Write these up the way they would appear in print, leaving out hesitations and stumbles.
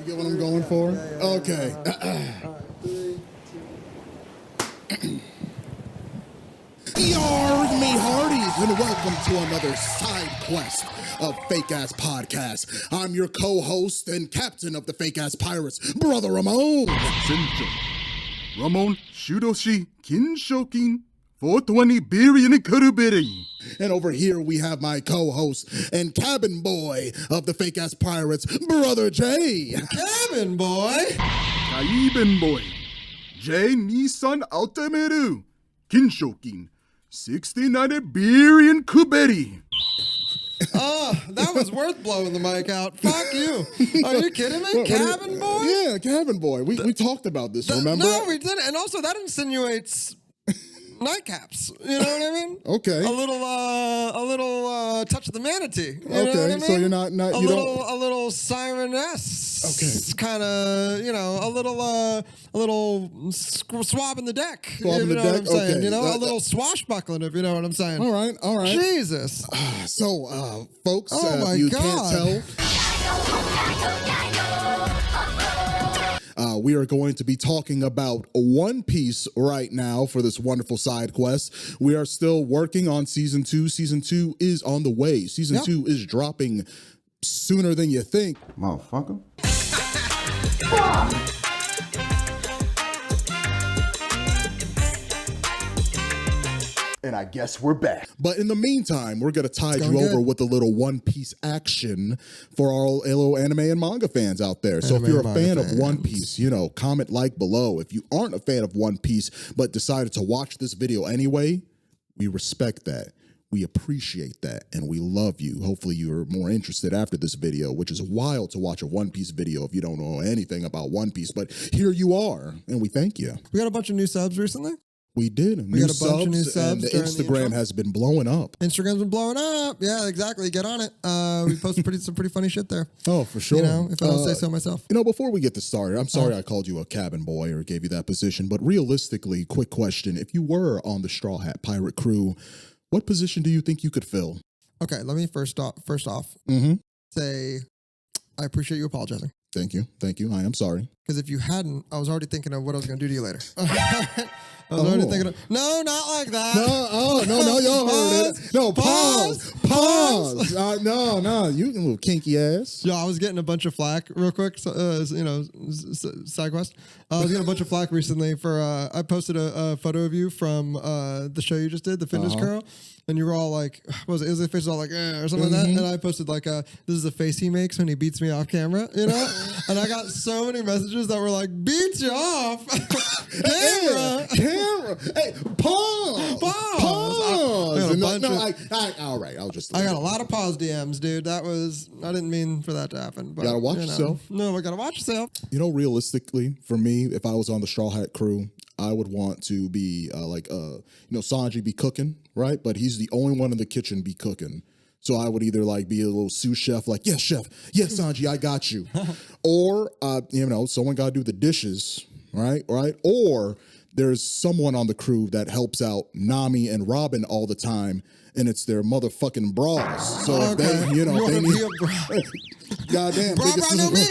get what I'm going for? Okay. Yarg me hearties, and welcome to another side quest of Fake Ass Podcast. I'm your co-host and captain of the Fake Ass Pirates, Brother Ramon. Sencho. Ramon Shudoshi Kinshokin 420 Birian and Kurubiri. And over here we have my co-host and cabin boy of the Fake Ass Pirates, Brother Jay. Cabin boy? Kaiben boy. J Nissan Altameru. Kinshokin 69 Birian Kuberi. Oh, that was worth blowing the mic out. Fuck you. Are you kidding me? Cabin boy? Yeah, cabin boy. We talked about this, remember? No, we didn't. And also, that insinuates nightcaps. You know what I mean? Okay. A little touch of the manatee. You know Okay, what I mean? so you're not a you little siren-esque. Okay. Kind of, a little swab in the deck. Swab in the know deck? What I'm saying? Okay. You know, a little swashbuckling, if you know what I'm saying. All right. Jesus. So, folks, Oh my if you God. can't tell, we are going to be talking about One Piece right now for this wonderful side quest. We are still working on Season 2. Season 2 is on the way. Season 2 is dropping sooner than you think. Motherfucker. And I guess we're back. But in the meantime, we're going to tide you going over good. with a little One Piece action for our little anime and manga fans out there. So if Anime you're a and manga fan of One fans. Piece, comment like below. If you aren't a fan of One Piece but decided to watch this video anyway, we respect that. We appreciate that, and we love you. Hopefully you're more interested after this video, which is wild to watch a One Piece video if you don't know anything about One Piece, but here you are, and we thank you. We got a bunch of new subs recently. We did. We got a bunch of new and subs the during the Instagram intro. has been blowing up. Instagram's been blowing up. Yeah, exactly. Get on it. We posted some pretty funny shit there. Oh, for sure. If I don't say so myself. Before we get this started, I'm sorry I called you a cabin boy or gave you that position, but realistically, quick question. If you were on the Straw Hat Pirate crew, what position do you think you could fill? Okay, let me first off say I appreciate you apologizing. Thank you. I am sorry. Because if you hadn't, I was already thinking of what I was going to do to you later. I was already thinking of, no, not like that. No, y'all heard it. No, pause. No, you little kinky ass. Yo, I was getting a bunch of flack real quick, side quest. I was getting a bunch of flack recently for, I posted a photo of you from the show you just did, The Fitness Girl, and you were all like, what was it? His face was all like, or something like that, and I posted like, this is the face he makes when he beats me off camera, and I got so many messages that were like, beats you off, camera, hey, pause. I got a bunch all right, I'll just. I got a lot of pause DMs, dude. I didn't mean for that to happen. But, Gotta watch yourself. No, I gotta watch yourself. Realistically, for me, if I was on the Straw Hat crew, I would want to be Sanji be cooking, right? But he's the only one in the kitchen be cooking. So I would either be a little sous chef, like, yes, chef, yes, Sanji, I got you. Or, someone got to do the dishes, right? Or there's someone on the crew that helps out Nami and Robin all the time, and it's their motherfucking bras. So if they, You they wanna need, be a bra? goddamn, Bra, know me.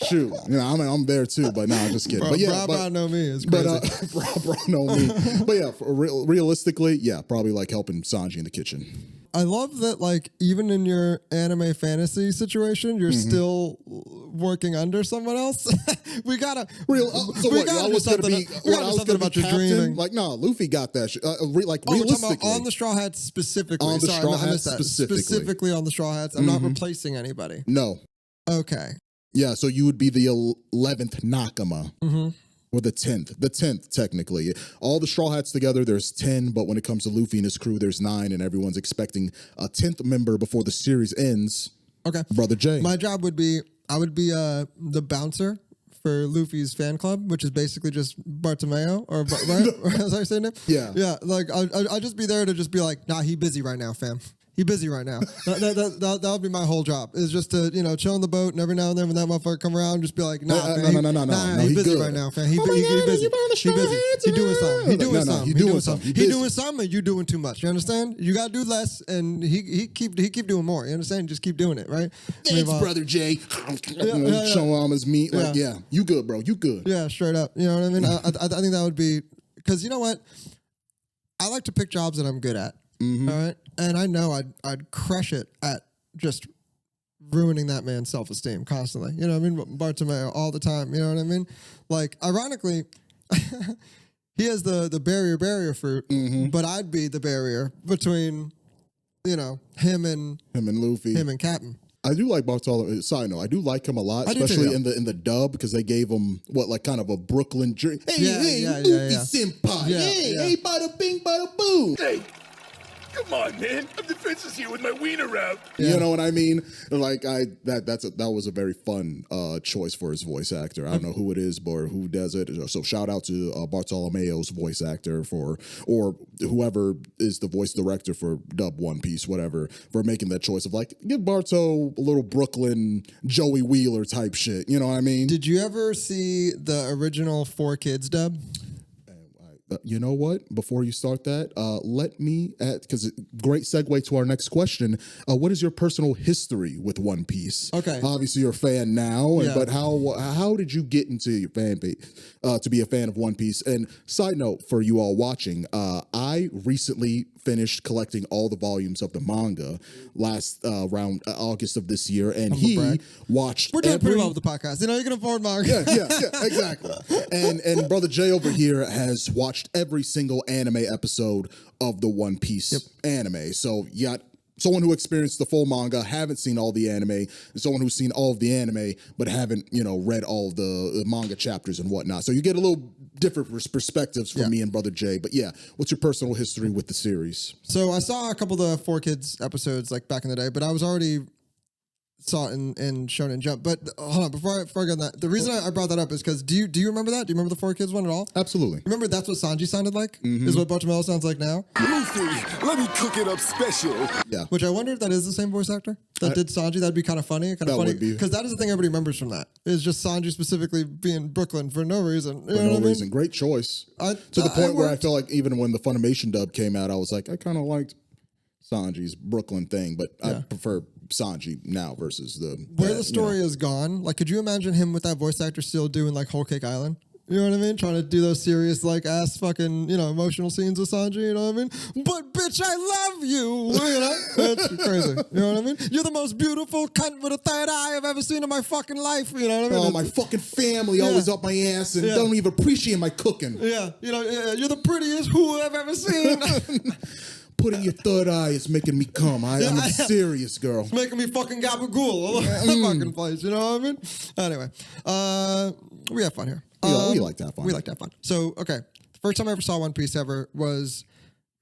shoot, I'm there too, but no, I'm just kidding. Bra, know me is crazy. Bra know me. But yeah, realistically, yeah, probably helping Sanji in the kitchen. I love that, even in your anime fantasy situation, you're still working under someone else. we gotta do something about your dreaming. No, Luffy got that shit. Realistically, Realistically, on the Straw Hats specifically. On the Straw I Hats missed that. Specifically on the Straw Hats. I'm not replacing anybody. no. Okay. Yeah, so you would be the 11th Nakama. Or the 10th. The 10th, technically. All the Straw Hats together, there's 10, but when it comes to Luffy and his crew, there's 9, and everyone's expecting a 10th member before the series ends. Okay. Brother Jay. My job would be, I would be the bouncer for Luffy's fan club, which is basically just Bartomeu, or right? Is that how you say it? Yeah. Yeah, I'll just be there to just be like, nah, he busy right now, fam. He busy right now. That would be my whole job. Is just to chill on the boat, and every now and then when that motherfucker come around, just be like, nah, fam, no, he he busy good. right now, fam. He Oh my busy. God, He you on the busy. He busy. He doing something. He doing No, something. he He doing doing something. something. He He busy. doing something, and you doing too much. You understand? You gotta do less, and he keep doing more. You understand? Just keep doing it, right? Thanks, brother Jay. Show him his meat. Like, yeah, you good, bro. You good. Yeah, straight up. You know what I mean? I think that would be because you know what? I like to pick jobs that I'm good at. Mm-hmm. All right, and I know I'd crush it at just ruining that man's self-esteem constantly. You know what I mean? Bartomeu all the time. You know what I mean? Like, ironically, he has the barrier fruit, but I'd be the barrier between him and Luffy. him and Captain. I do like Bartolo. Side note, I do like him a lot, I do too, especially yeah. in the dub because they gave him kind of a Brooklyn drink. Hey, Yeah, Luffy yeah. senpai. Yeah, hey, yeah. hey, bada bing, bada boom. Hey, come on, man. I'm defenseless here with my wiener out. Yeah. You know what I mean? Like that was a very fun choice for his voice actor. I don't know who it is, but who does it. So shout out to Bartolomeo's voice actor or whoever is the voice director for dub One Piece, whatever, for making that choice of like give Barto a little Brooklyn Joey Wheeler type shit. You know what I mean? Did you ever see the original 4Kids dub? You know what? Before you start that, let me because great segue to our next question. What is your personal history with One Piece? Okay. Obviously, you're a fan now, Yeah. but how did you get into your fan base to be a fan of One Piece? And side note for you all watching, I recently finished collecting all the volumes of the manga last around August of this year, and he brag. watched. We're doing pretty every- well with the podcast. You can afford manga. yeah, exactly. And brother Jay over here has watched every single anime episode of the One Piece anime. So you got someone who experienced the full manga, haven't seen all the anime, and someone who's seen all of the anime but haven't read all of the manga chapters and whatnot. So you get a little different perspectives from me and brother Jay. But yeah, what's your personal history with the series? So I saw a couple of the 4Kids episodes like back in the day, but I was already saw it in Shonen Jump. But hold on, before I get on that, the reason I brought that up is because do you remember that? Do you remember the 4Kids one at all? Absolutely. Remember that's what Sanji sounded like? Is what Bartomeu sounds like now? Luffy, let me cook it up special. Yeah. Which I wonder if that is the same voice actor that did Sanji. That'd be kind of funny. That would be. Because that is the thing everybody remembers from that. Is just Sanji specifically being Brooklyn for no reason. You For know no what I mean? reason. Great choice. I- To the it point where I worked. feel like even when the Funimation dub came out, I was like, I kind of liked Sanji's Brooklyn thing, but I prefer Sanji now versus Where the story is gone, like, could you imagine him with that voice actor still doing like Whole Cake Island? You know what I mean? Trying to do those serious, like, ass fucking, emotional scenes with Sanji, you know what I mean? But bitch, I love you, That's crazy. You know what I mean? You're the most beautiful cunt with a third eye I've ever seen in my fucking life, you know what I mean? Oh, my fucking family always up my ass and don't even appreciate my cooking. Yeah, you're the prettiest who I've ever seen. Putting your third eye is making me come. I'm serious, girl. Making me fucking gabagool all over the fucking place, you know what I mean? Anyway, we have fun here. We like to have fun. We like to have fun. So, okay, the first time I ever saw One Piece ever was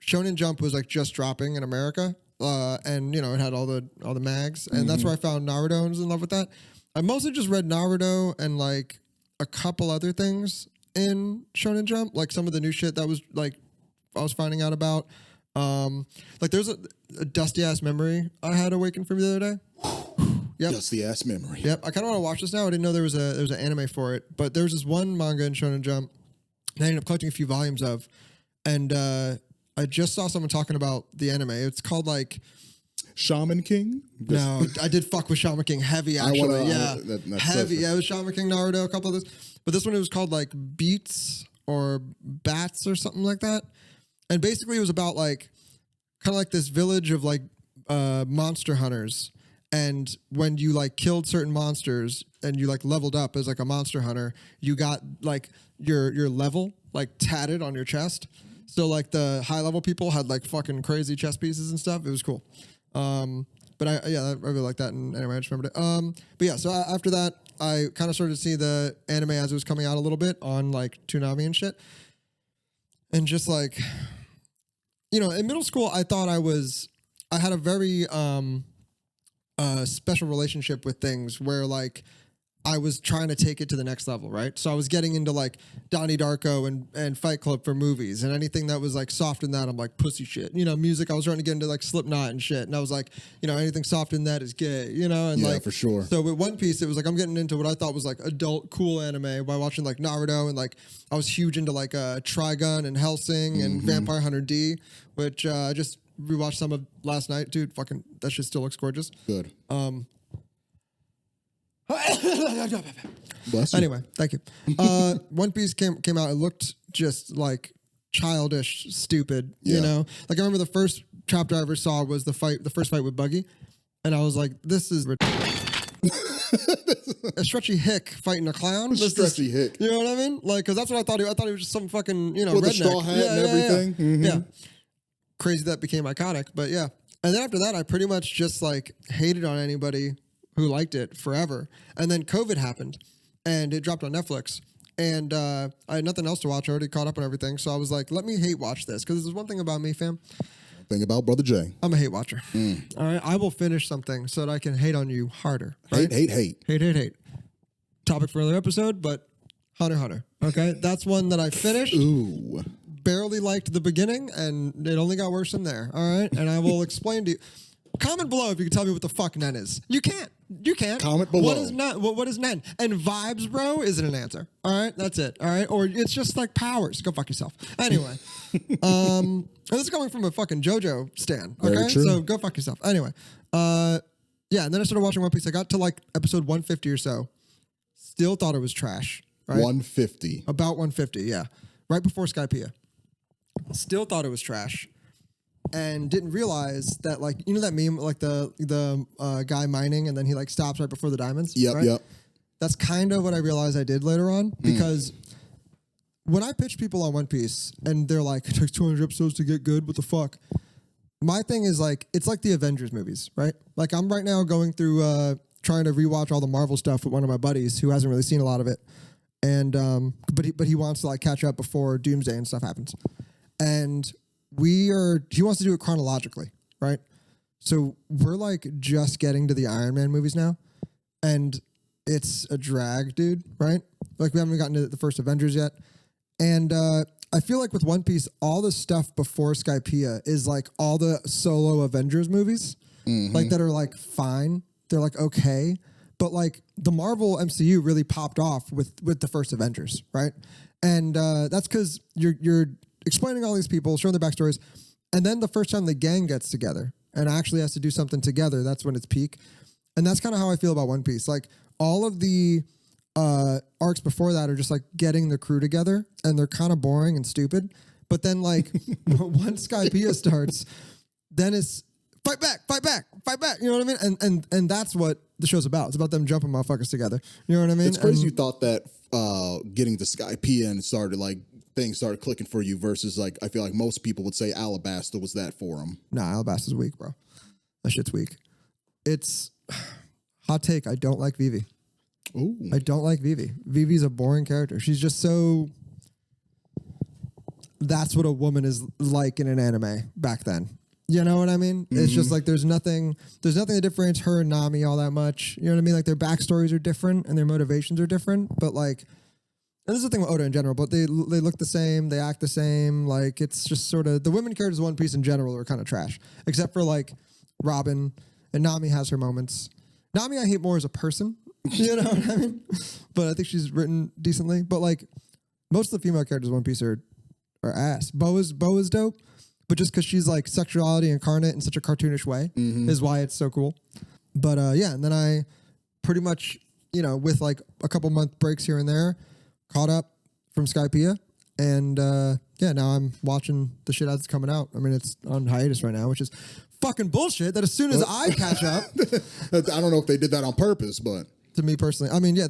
Shonen Jump was like just dropping in America, and it had all the mags, and that's where I found Naruto and was in love with that. I mostly just read Naruto and like a couple other things in Shonen Jump, like some of the new shit that was like I was finding out about. Like there's a dusty ass memory I had awakened from the other day. Yep. Just the ass memory. Yep. I kind of want to watch this now. I didn't know there was an anime for it, but there was this one manga in Shonen Jump that I ended up collecting a few volumes of, and I just saw someone talking about the anime. It's called like Shaman King? no, I did fuck with Shaman King heavy actually. that's Heavy. perfect. Yeah, it was Shaman King, Naruto, a couple of this, but this one it was called like Beats or Bats or something like that. And basically it was about like kind of like this village of like monster hunters. And when you like killed certain monsters and you like leveled up as like a monster hunter, you got like your level like tatted on your chest. So like the high level people had like fucking crazy chest pieces and stuff. It was cool. But I really like that. And anyway, I just remembered it. But yeah, so after that, I kind of started to see the anime as it was coming out a little bit on like Toonami and shit. And just like, in middle school, I thought I had a very special relationship with things where like I was trying to take it to the next level, right? So I was getting into like Donnie Darko and Fight Club for movies, and anything that was like soft in that, I'm like pussy shit. You know, music. I was trying to get into like Slipknot and shit, and I was like, you know, anything soft in that is gay. You know, and Yeah, like for sure. So with One Piece, it was like I'm getting into what I thought was like adult cool anime by watching like Naruto, and like I was huge into like Trigun and Hellsing and Vampire Hunter D, which I just rewatched some of last night, dude. Fucking that shit still looks gorgeous. Good. Bless you. Anyway, thank you. One Piece came out. It looked just like childish, stupid. You Yeah. know, like I remember the first chapter I ever saw was the first fight with Buggy, and I was like, "This is a stretchy hick fighting a clown." This is- Stretchy hick. You know what I mean? Like, because that's what I thought. I thought he was just some fucking With redneck. the straw hat and everything. Mhm. Yeah. Crazy that became iconic, but yeah. And then after that, I pretty much just like hated on anybody who liked it forever. And then COVID happened, and it dropped on Netflix. And I had nothing else to watch. I already caught up on everything, so I was like, let me hate watch this, because there's one thing about me, fam. Thing about Brother Jay. I'm a hate watcher. All right, I will finish something so that I can hate on you harder. Right? Hate. Topic for another episode, but Hunter x Hunter. Okay, that's one that I finished. Ooh. Barely liked the beginning, and it only got worse from there. All right, and I will explain to you. Comment below if you can tell me what the fuck Nen is. You can't. You can't. Comment below. What is Nen? What is Nen? And vibes, bro, isn't an answer. All right, that's it. All right, or it's just like powers. Go fuck yourself. Anyway, and this is coming from a fucking JoJo stan. Okay, Very true. so go fuck yourself. Anyway, yeah, and then I started watching One Piece. I got to like episode 150 or so. Still thought it was trash. Right? 150. About 150, yeah. Right before Skypiea. Still thought it was trash. And didn't realize that, like, you know that meme, like the guy mining and then he like stops right before the diamonds? Yep, right? yep. That's kind of what I realized I did later on, because when I pitch people on One Piece and they're like, it takes 200 episodes to get good, what the fuck? My thing is like, it's like the Avengers movies, right? Like I'm right now going through trying to rewatch all the Marvel stuff with one of my buddies who hasn't really seen a lot of it. And but he wants to like catch up before Doomsday and stuff happens. And he wants to do it chronologically, right? So we're like just getting to the Iron Man movies now, and it's a drag, dude, right? Like we haven't gotten to the first Avengers yet. And I feel like with One Piece, all the stuff before Skypiea is like all the solo Avengers movies, like that are like fine. They're like okay. But like the Marvel MCU really popped off with the first Avengers, right? And that's because you're explaining all these people, showing their backstories, and then the first time the gang gets together and actually has to do something together, that's when it's peak. And that's kind of how I feel about One Piece. Like all of the arcs before that are just like getting the crew together, and they're kind of boring and stupid. But then like once Skypiea starts, then it's fight back. You know what I mean? And that's what the show's about. It's about them jumping motherfuckers together. You know what I mean? It's crazy you And thought that getting to Skypiea and started like things started clicking for you versus like I feel like most people would say Alabasta was that for him. Nah, Alabasta's weak, bro. That shit's weak. It's hot take. I don't like Vivi. Ooh. I don't like Vivi. Vivi's a boring character. She's just so. That's what a woman is like in an anime back then. You know what I mean? It's just like there's nothing that differentiates her and Nami all that much. You know what I mean? Like their backstories are different and their motivations are different, but like, and this is the thing with Oda in general, but they look the same, they act the same. Like it's just sort of the women characters of One Piece in general are kind of trash, except for like Robin, and Nami has her moments. Nami I hate more as a person. You know what I mean? But I think she's written decently. But like most of the female characters of One Piece are ass. Bo is dope, but just because she's like sexuality incarnate in such a cartoonish way is why it's so cool. But yeah, and then I pretty much, you know, with like a couple month breaks here and there, caught up from Skypiea, and yeah, now I'm watching the shit that's coming out. I mean, it's on hiatus right now, which is fucking bullshit. That as soon as I catch up, I don't know if they did that on purpose, but to me personally, I mean, yeah,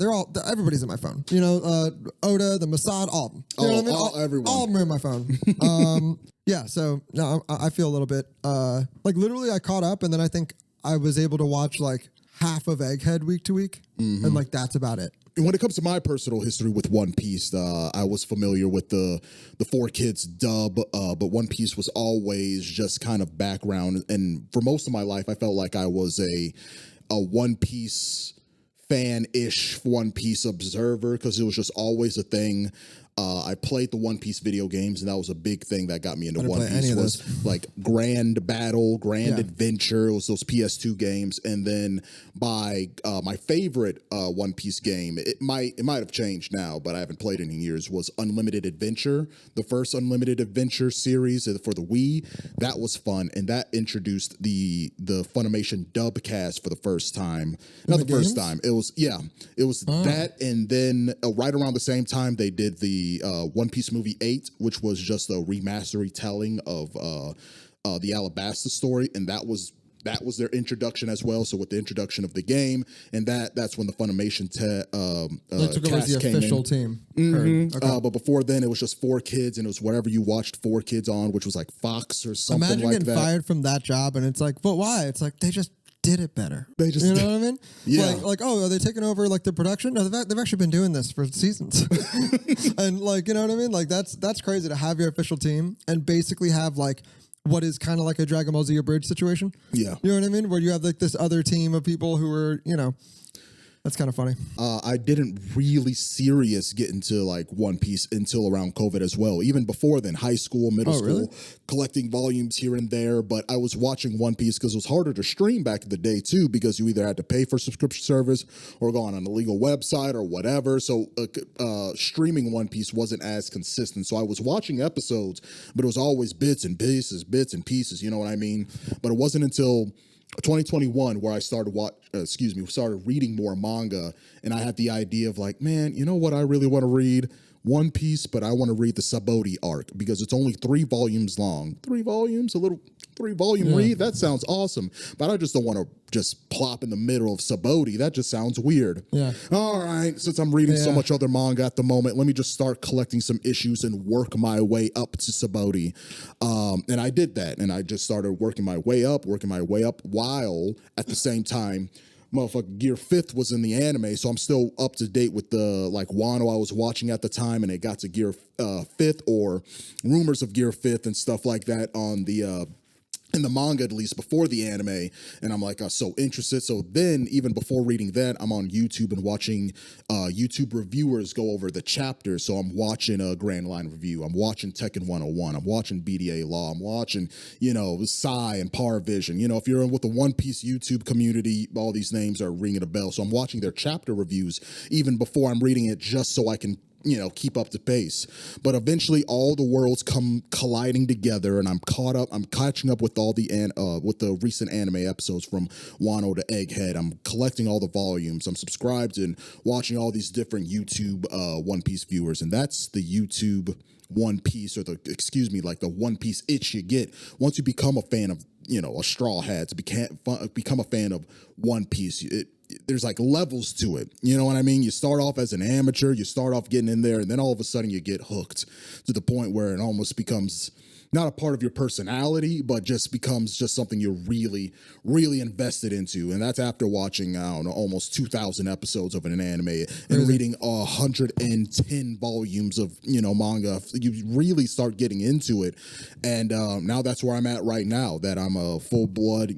everybody's in my phone. You know, Oda, the Mossad, all of them. You know what I mean? everyone. All of them are in my phone. Yeah, so no, I feel a little bit like literally I caught up, and then I think I was able to watch like half of Egghead week to week, and like that's about it. And when it comes to my personal history with One Piece, I was familiar with the 4Kids dub, but One Piece was always just kind of background. And for most of my life, I felt like I was a One Piece fan-ish One Piece observer because it was just always a thing. I played the One Piece video games, and that was a big thing that got me into didn't One play any Piece. of Was like Grand Battle, Grand Yeah. Adventure. It was those PS2 games, and then by my favorite One Piece game, it might have changed now, but I haven't played it in years. Was Unlimited Adventure, the first Unlimited Adventure series for the Wii. That was fun, and that introduced the Funimation dub cast for the first time. Not the first games? time. It was that, and then right around the same time they did the One Piece movie 8, which was just a remaster retelling of the Alabasta story, and that was their introduction as well. So with the introduction of the game, and that's when the Funimation They took over as cast the came official in. team. Mhm. Okay. But before then, it was just 4Kids, and it was whatever you watched 4Kids on, which was like Fox or something Imagine like getting that. fired from that job, and it's like, but why? It's like they just did it better. They just you know did- what I mean? Yeah. Like, oh, are they taking over like the production? No, they've actually been doing this for seasons. And like, you know what I mean? Like that's crazy to have your official team and basically have like what is kind of like a Dragon Ball Z Abridged situation. Yeah. You know what I mean? Where you have like this other team of people who are, you know, that's kind of funny. I didn't really serious get into like One Piece until around COVID as well. Even before then, high school, middle Oh, school, really? collecting volumes here and there. But I was watching One Piece because it was harder to stream back in the day too, because you either had to pay for subscription service or go on an illegal website or whatever. So streaming One Piece wasn't as consistent. So I was watching episodes, but it was always bits and pieces. You know what I mean? But it wasn't until 2021 where I started started reading more manga, and I had the idea of like, man, you know what I really want to read? One Piece, but I want to read the Sabaody arc because it's only 3 volumes long. 3 volumes, a little 3-volume read. That sounds awesome, but I just don't want to just plop in the middle of Sabaody. That just sounds weird. Yeah. All right, since I'm reading so Yeah. much other manga at the moment, let me just start collecting some issues and work my way up to Sabaody. And I did that, and I just started working my way up, while at the same time, motherfucking Gear 5th was in the anime, so I'm still up to date with the like Wano I was watching at the time, and it got to Gear 5th or rumors of Gear 5th and stuff like that on the in the manga, at least before the anime, and I'm like, so interested. So then, even before reading that, I'm on YouTube and watching YouTube reviewers go over the chapters. So I'm watching a Grand Line Review, I'm watching Tekken 101, I'm watching BDA Law, I'm watching, Psy and Parvision. If you're in with the One Piece YouTube community, all these names are ringing a bell. So I'm watching their chapter reviews even before I'm reading it, just so I can keep up to pace. But eventually all the worlds come colliding together, and I'm catching up with all the recent anime episodes from Wano to Egghead. I'm collecting all the volumes. I'm subscribed and watching all these different YouTube One Piece viewers, and that's the YouTube One Piece, or like the One Piece itch you get once you become a fan of a Straw Hat, to become a fan of One Piece. There's like levels to it. You know what I mean? You start off as an amateur, you start off getting in there, and then all of a sudden you get hooked to the point where it almost becomes not a part of your personality, but just becomes just something you're really, really invested into. And that's after watching, I don't know, almost 2,000 episodes of an anime and reading 110 volumes of, manga. You really start getting into it. And now that's where I'm at right now, that I'm a full-blood,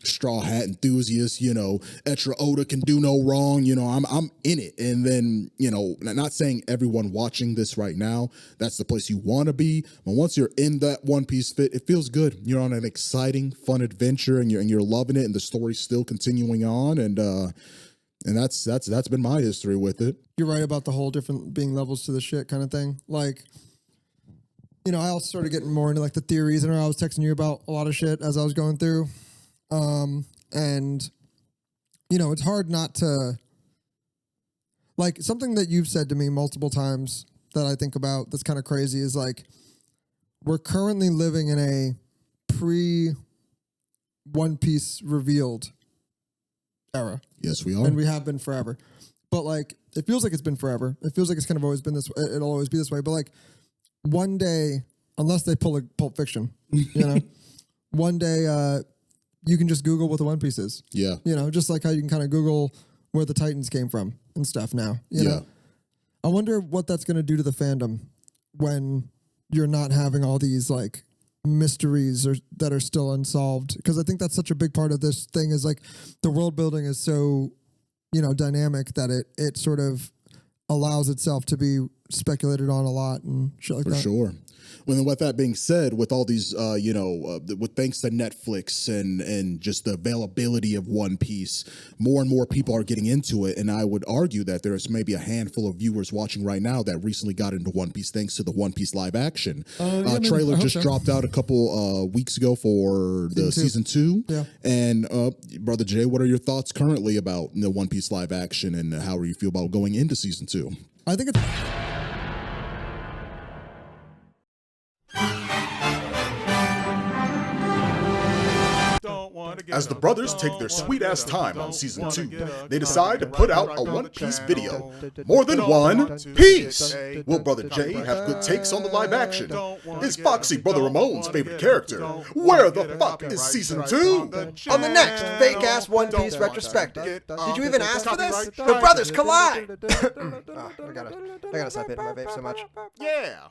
Straw Hat enthusiast. Etra Oda can do no wrong. I'm in it. And then, not saying everyone watching this right now, that's the place you want to be. But once you're in that One Piece fit, it feels good. You're on an exciting, fun adventure, and you're loving it, and the story's still continuing on, and that's been my history with it. You're right about the whole different being levels to the shit kind of thing. Like, I also started getting more into like the theories, and I was texting you about a lot of shit as I was going through. And it's hard not to, like, something that you've said to me multiple times that I think about that's kind of crazy is like, we're currently living in a pre-One Piece revealed era. Yes, we are. And we have been forever. But like, it feels like it's been forever. It feels like it's kind of always been this way. It'll always be this way. But like, one day, unless they pull a Pulp Fiction, one day you can just Google what the One Piece is. Yeah. Just like how you can kind of Google where the Titans came from and stuff now. You know? I wonder what that's going to do to the fandom when you're not having all these like mysteries that are still unsolved. Because I think that's such a big part of this thing is like the world building is so dynamic that it sort of allows itself to be speculated on a lot and shit like For that. sure. Well, with that being said, with all these, with thanks to Netflix and just the availability of One Piece, more and more people are getting into it. And I would argue that there's maybe a handful of viewers watching right now that recently got into One Piece thanks to the One Piece live action. Trailer just dropped out a couple weeks ago for the season 2. Yeah. And Brother Jay, what are your thoughts currently about the One Piece live action, and how do you feel about going into season 2? I think it's. As the brothers take their sweet-ass time on Season 2, they decide to put out a One Piece video. More than one piece! Will Brother Jay have good takes on the live action? Is Foxy Brother Ramon's favorite character? Where the fuck is Season 2? On the next fake-ass One Piece retrospective. Did you even ask for this? The brothers collide! I gotta stop hitting my vape so much. Yeah.